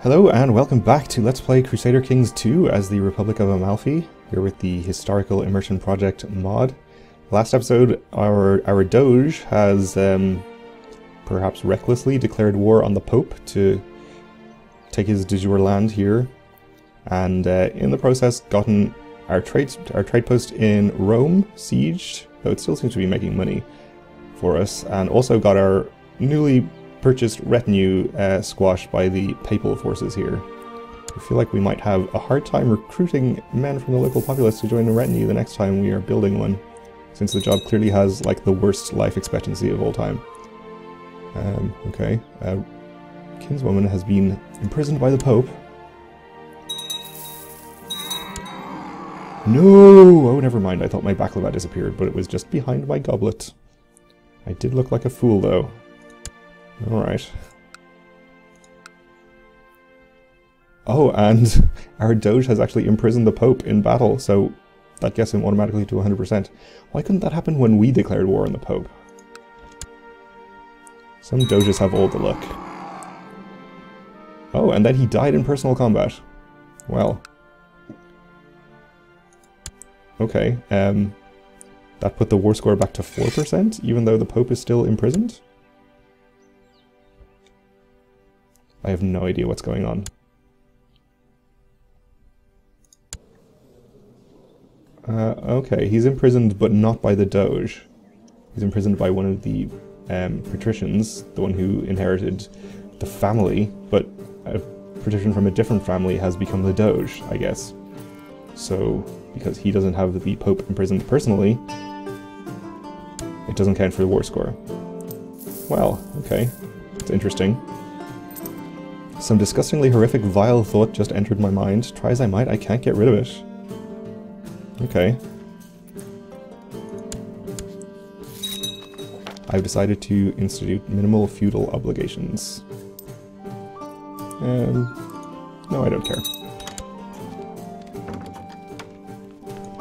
Hello and welcome back to Let's Play Crusader Kings 2 as the Republic of Amalfi, here with the Historical Immersion Project mod. Last episode, our Doge has perhaps recklessly declared war on the Pope to take his de jure land here, and in the process gotten our trade post in Rome sieged, though it still seems to be making money for us, and also got our newly purchased retinue squashed by the papal forces here. I feel like we might have a hard time recruiting men from the local populace to join the retinue the next time we are building one, since the job clearly has like the worst life expectancy of all time. Okay, kinswoman has been imprisoned by the Pope. No! Oh, never mind, I thought my baklava disappeared, but it was just behind my goblet. I did look like a fool though. Alright. Oh, and our Doge has actually imprisoned the Pope in battle, so that gets him automatically to 100%. Why couldn't that happen when we declared war on the Pope? Some Doges have all the luck. Oh, and then he died in personal combat. Well. Okay, that put the war score back to 4%, even though the Pope is still imprisoned? I have no idea what's going on. Okay, he's imprisoned, but not by the Doge. He's imprisoned by one of the patricians, the one who inherited the family, but a patrician from a different family has become the Doge, I guess. So, because he doesn't have the Pope imprisoned personally, it doesn't count for the war score. Well, okay, it's interesting. Some disgustingly horrific, vile thought just entered my mind. Try as I might, I can't get rid of it. Okay. I've decided to institute minimal feudal obligations. No, I don't care.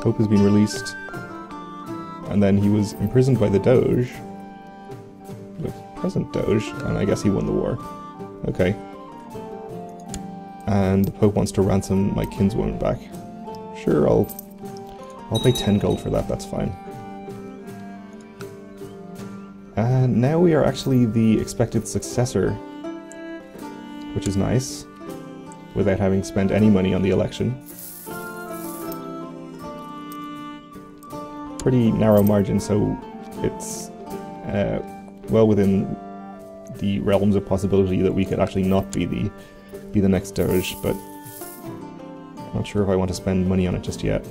Pope has been released. And then he was imprisoned by the Doge. The present Doge, and I guess he won the war. Okay. And the Pope wants to ransom my kinswoman back. Sure, I'll pay 10 gold for that, that's fine. And now we are actually the expected successor, which is nice, without having spent any money on the election. Pretty narrow margin, so it's well within the realms of possibility that we could actually not be the next Doge, but I'm not sure if I want to spend money on it just yet.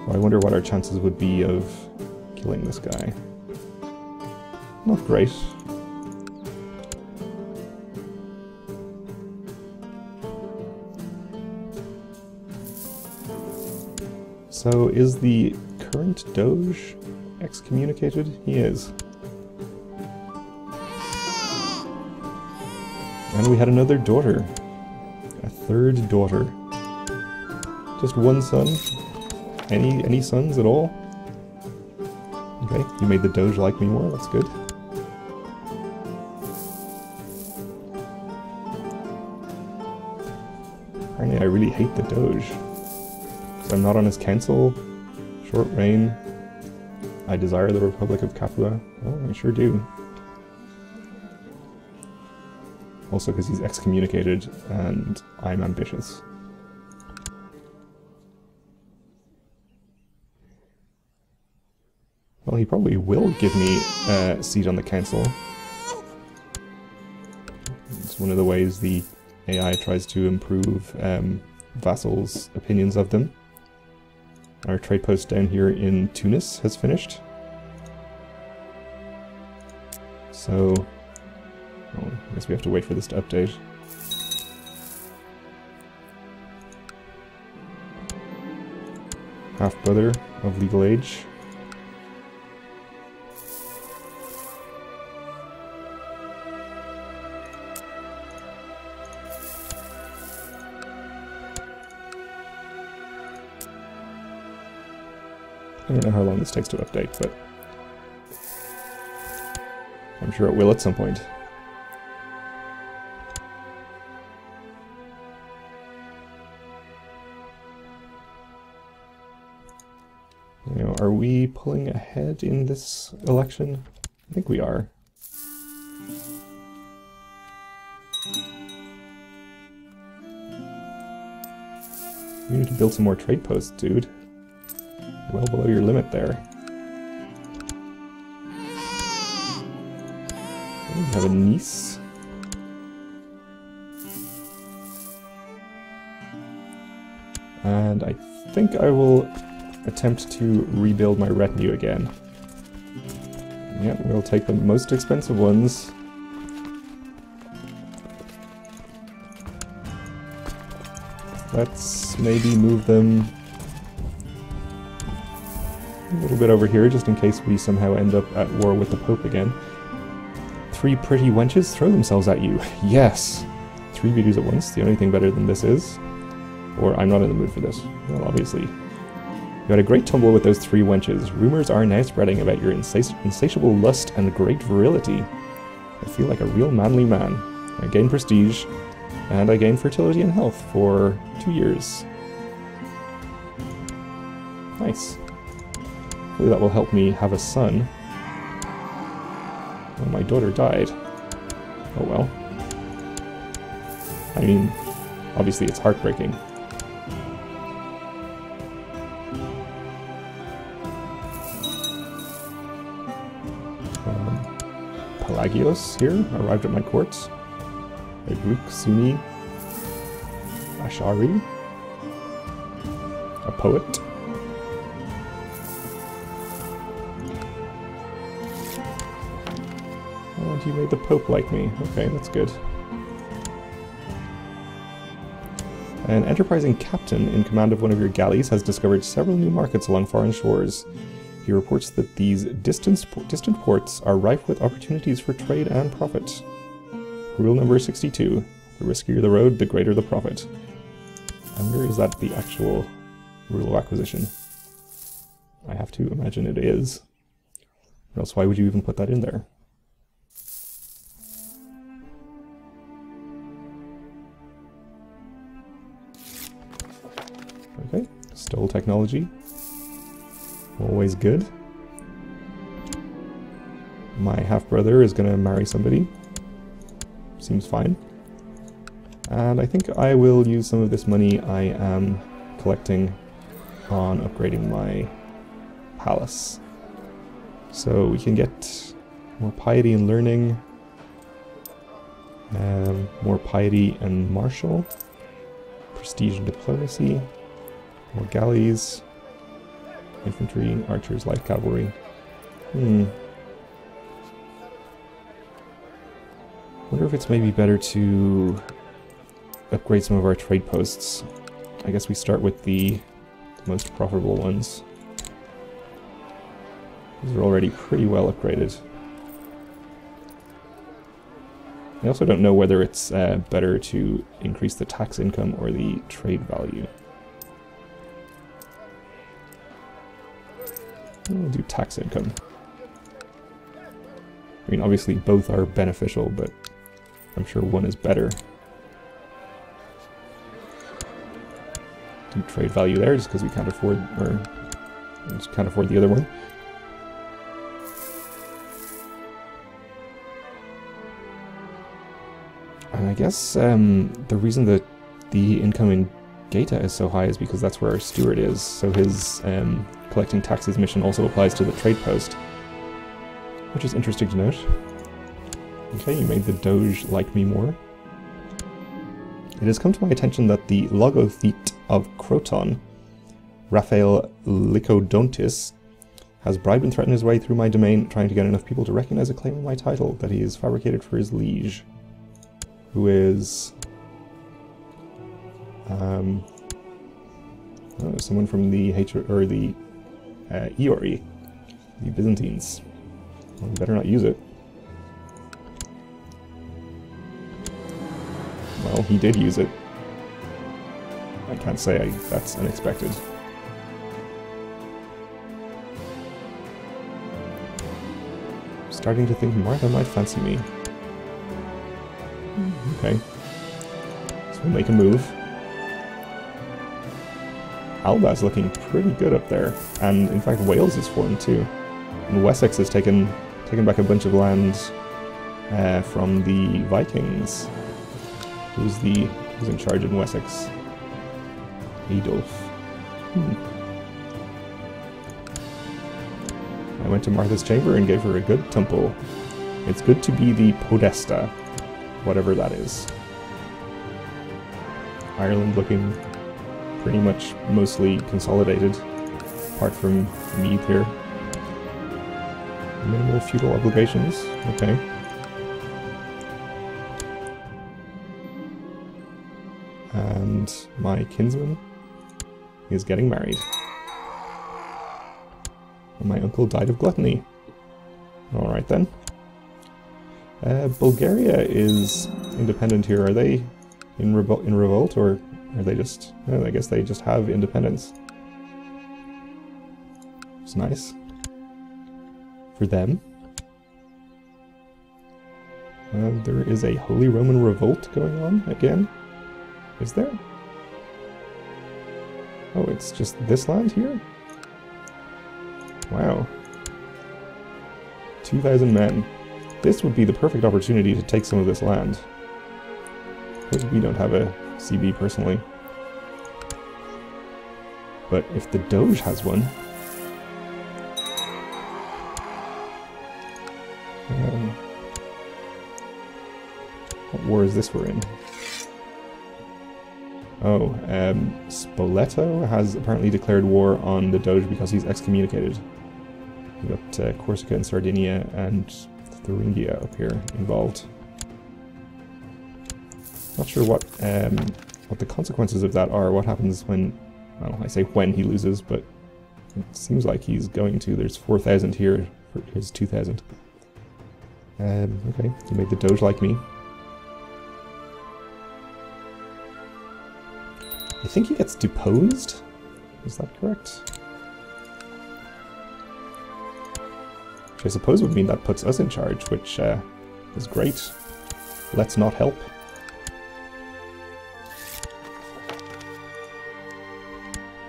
Well, I wonder what our chances would be of killing this guy. Not great. So is the current Doge excommunicated? He is. And we had another daughter. A third daughter. Just one son? Any sons at all? Okay, you made the Doge like me more, that's good. Apparently I really hate the Doge. Because I'm not on his council. Short reign. I desire the Republic of Capua. Oh, I sure do. Also because he's excommunicated, and I'm ambitious. Well, he probably will give me a seat on the council. It's one of the ways the AI tries to improve vassals' opinions of them. Our trade post down here in Tunis has finished. So... oh, I guess we have to wait for this to update. Half-brother of legal age. I don't know how long this takes to update, but I'm sure it will at some point. Are we pulling ahead in this election? I think we are. You need to build some more trade posts, dude. Well below your limit there. We have a niece. And I think I will attempt to rebuild my retinue again. Yeah, we'll take the most expensive ones. Let's maybe move them a little bit over here, just in case we somehow end up at war with the Pope again. 3 pretty wenches throw themselves at you. Yes! 3 beauties at once, the only thing better than this is. Or I'm not in the mood for this. Well, obviously. You had a great tumble with those 3 wenches. Rumors are now spreading about your insatiable lust and great virility. I feel like a real manly man. I gain prestige, and I gain fertility and health for 2 years. Nice. Hopefully that will help me have a son. Oh, my daughter died. Oh well. I mean, obviously it's heartbreaking. Pelagios here arrived at my court. Ibruk Suni Ashari, a poet. And you made the Pope like me. Okay, that's good. An enterprising captain in command of one of your galleys has discovered several new markets along foreign shores. He reports that these distant ports are rife with opportunities for trade and profit. Rule number 62. The riskier the road, the greater the profit. I wonder, is that the actual rule of acquisition? I have to imagine it is. Or else why would you even put that in there? Okay, stole technology. Always good. My half-brother is going to marry somebody. Seems fine. And I think I will use some of this money I am collecting on upgrading my palace. So we can get more piety and learning, more piety and martial, prestige and diplomacy, more galleys, infantry, archers, light cavalry. Wonder if it's maybe better to upgrade some of our trade posts. I guess we start with the most profitable ones. These are already pretty well upgraded. I also don't know whether it's better to increase the tax income or the trade value. We'll do tax income. I mean, obviously both are beneficial, but I'm sure one is better. Do trade value there, just because we can't afford, or just can't afford the other one. And I guess the reason that the income in Gaeta is so high is because that's where our steward is, so his collecting taxes mission also applies to the trade post, which is interesting to note. Okay, you made the Doge like me more. It has come to my attention that the logothete of Croton, Raphael Lycodontis, has bribed and threatened his way through my domain, trying to get enough people to recognize a claim on my title that he has fabricated for his liege, who is someone from the Eori, the Byzantines. Well, we better not use it. Well, he did use it. I can't say that's unexpected. Starting to think Martha might fancy me. Okay. So we'll make a move. Alba's looking pretty good up there, and in fact Wales is formed too. And Wessex has taken back a bunch of land from the Vikings. Who's in charge in Wessex? Adolf. I went to Martha's chamber and gave her a good tumple. It's good to be the podesta, whatever that is. Ireland looking pretty much mostly consolidated, apart from Meath here. Minimal feudal obligations, okay. And my kinsman is getting married. And my uncle died of gluttony. Alright then. Bulgaria is independent here. Are they in revolt, or are they just... Oh, I guess they just have independence. It's nice. For them. There is a Holy Roman Revolt going on again. Is there? Oh, it's just this land here? Wow. 2,000 men. This would be the perfect opportunity to take some of this land. Because we don't have a CB personally. But if the Doge has one... what war is this we're in? Oh, Spoleto has apparently declared war on the Doge because he's excommunicated. We've got Corsica and Sardinia and Thuringia up here involved. Not sure what the consequences of that are. What happens when, well, I say when he loses, but it seems like he's going to. There's 4,000 here, here's 2,000. Okay, he made the Doge like me. I think he gets deposed? Is that correct? Which I suppose would mean that puts us in charge, which is great. Let's not help.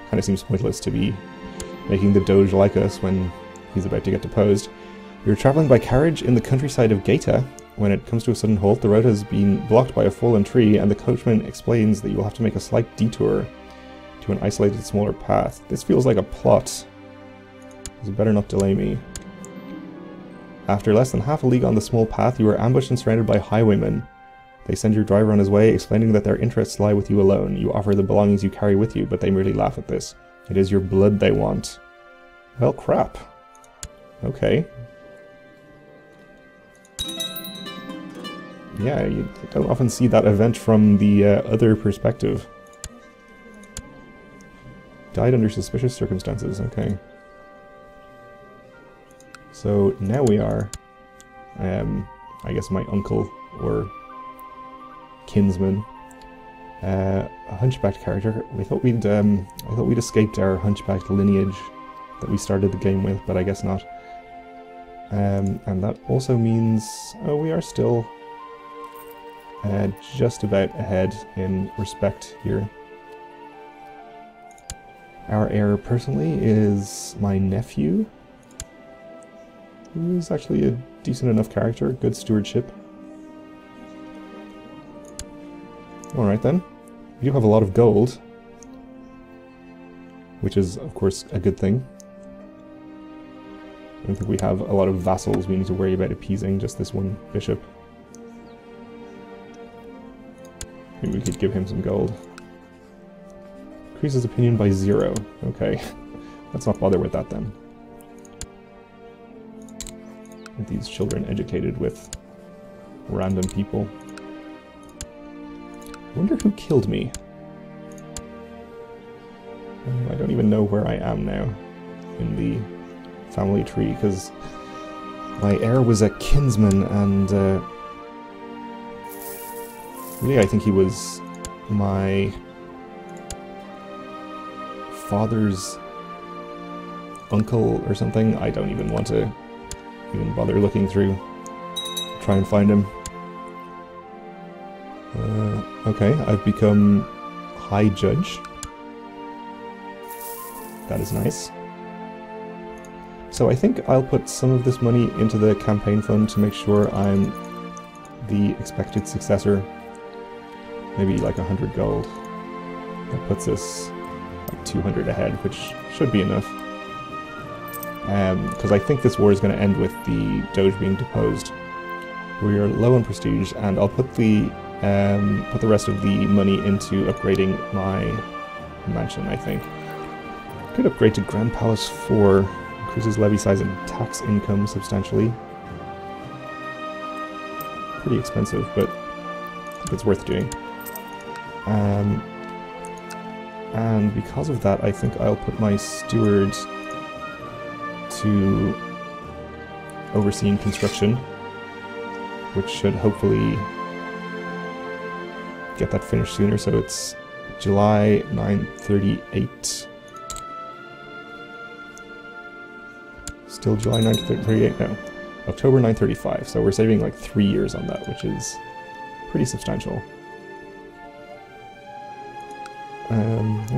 Kind of seems pointless to be making the Doge like us when he's about to get deposed. You're travelling by carriage in the countryside of Gaeta. When it comes to a sudden halt, the road has been blocked by a fallen tree, and the coachman explains that you will have to make a slight detour to an isolated smaller path. This feels like a plot. You better not delay me. After less than half a league on the small path, you are ambushed and surrounded by highwaymen. They send your driver on his way, explaining that their interests lie with you alone. You offer the belongings you carry with you, but they merely laugh at this. It is your blood they want. Well, crap. Okay. Yeah, you don't often see that event from the other perspective. Died under suspicious circumstances, okay. So now we are, I guess my uncle or kinsman, a hunchbacked character. I thought we'd escaped our hunchbacked lineage that we started the game with, but I guess not. And that also means, oh, we are still just about ahead in respect here. Our heir personally is my nephew, who is actually a decent enough character, good stewardship. Alright then, we do have a lot of gold, which is of course a good thing. I don't think we have a lot of vassals we need to worry about appeasing, just this one bishop. Maybe we could give him some gold. Increases opinion by 0. Okay. Let's not bother with that then. Get these children educated with random people. I wonder who killed me. I don't even know where I am now in the family tree, because my heir was a kinsman, and really I think he was my father's uncle or something. I don't even want to even bother looking through. Try and find him. Okay, I've become High Judge. That is nice. So I think I'll put some of this money into the campaign fund to make sure I'm the expected successor. Maybe like 100 gold. That puts us like 200 ahead, which should be enough. Because I think this war is going to end with the Doge being deposed. We are low on prestige, and I'll put the rest of the money into upgrading my mansion, I think. Could upgrade to Grand Palace 4. Increases levy size and tax income substantially. Pretty expensive, but I think it's worth doing. And because of that, I think I'll put my steward to overseeing construction, which should hopefully get that finished sooner. So it's July 938. Still July 938? No. October 935. So we're saving like 3 years on that, which is pretty substantial.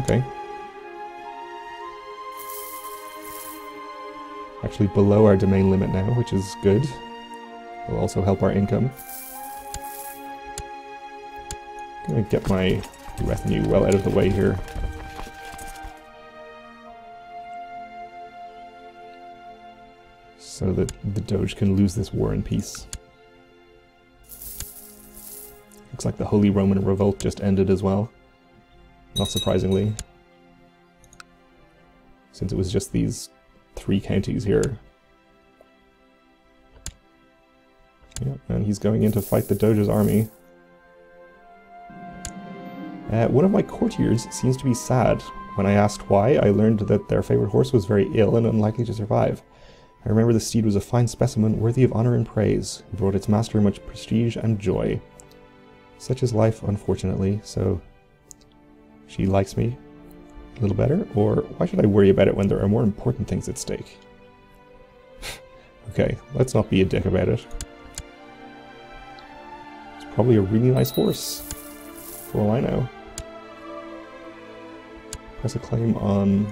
Okay. Actually below our domain limit now, which is good. Will also help our income. I'm gonna get my retinue well out of the way here. So that the Doge can lose this war in peace. Looks like the Holy Roman Revolt just ended as well. Not surprisingly. Since it was just these 3 counties here. Yeah, and he's going in to fight the Doge's army. One of my courtiers seems to be sad. When I asked why, I learned that their favorite horse was very ill and unlikely to survive. I remember the steed was a fine specimen, worthy of honor and praise, who brought its master much prestige and joy. Such is life, unfortunately, so she likes me a little better, or why should I worry about it when there are more important things at stake? Okay, let's not be a dick about it. It's probably a really nice horse, for all I know. Press a claim on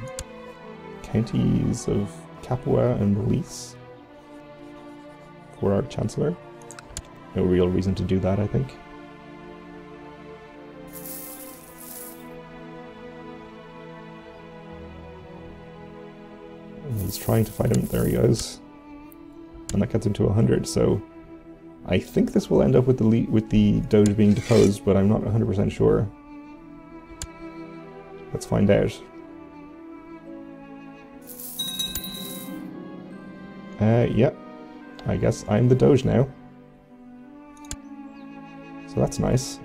counties of Capua and Release for our Chancellor. No real reason to do that, I think. And he's trying to fight him. There he goes. And that gets him to 100, so I think this will end up with the Doge being deposed, but I'm not 100% sure. Let's find out. Yep. I guess I'm the Doge now. So that's nice.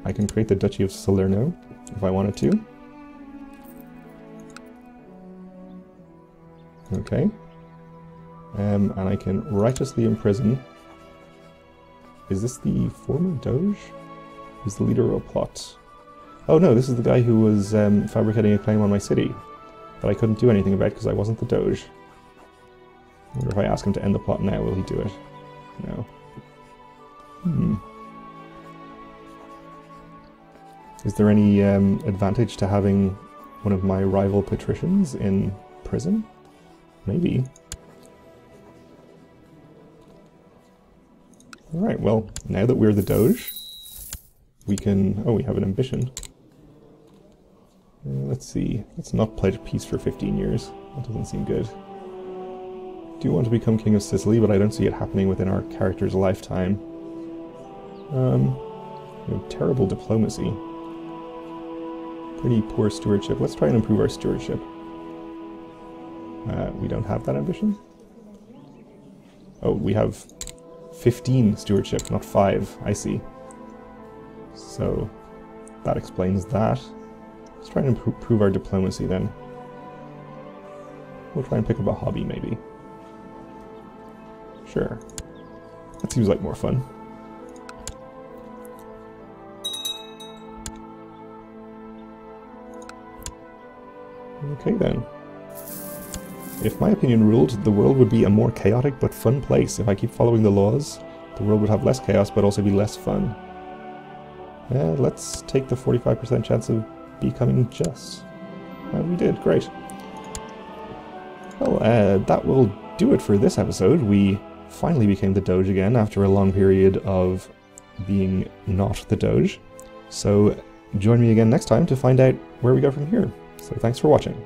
I can create the Duchy of Salerno if I wanted to. Okay. And I can righteously imprison. Is this the former Doge? Who's the leader of a plot? Oh no, this is the guy who was fabricating a claim on my city that I couldn't do anything about because I wasn't the Doge. I wonder if I ask him to end the plot now, will he do it? No. Is there any advantage to having one of my rival patricians in prison? Maybe. Alright, well, now that we're the Doge, we can... Oh, we have an ambition. Let's see. Let's not pledge peace for 15 years. That doesn't seem good. I do want to become King of Sicily, but I don't see it happening within our character's lifetime. You know, terrible diplomacy. Pretty poor stewardship. Let's try and improve our stewardship. We don't have that ambition? Oh, we have 15 stewardship, not 5. I see. So, that explains that. Let's try and improve our diplomacy then. We'll try and pick up a hobby, maybe. Sure. That seems like more fun. Okay then. If my opinion ruled, the world would be a more chaotic but fun place. If I keep following the laws, the world would have less chaos but also be less fun. Let's take the 45% chance of becoming just. And we did, great. Well, that will do it for this episode. We finally became the Doge again after a long period of being not the Doge. So join me again next time to find out where we go from here. So thanks for watching.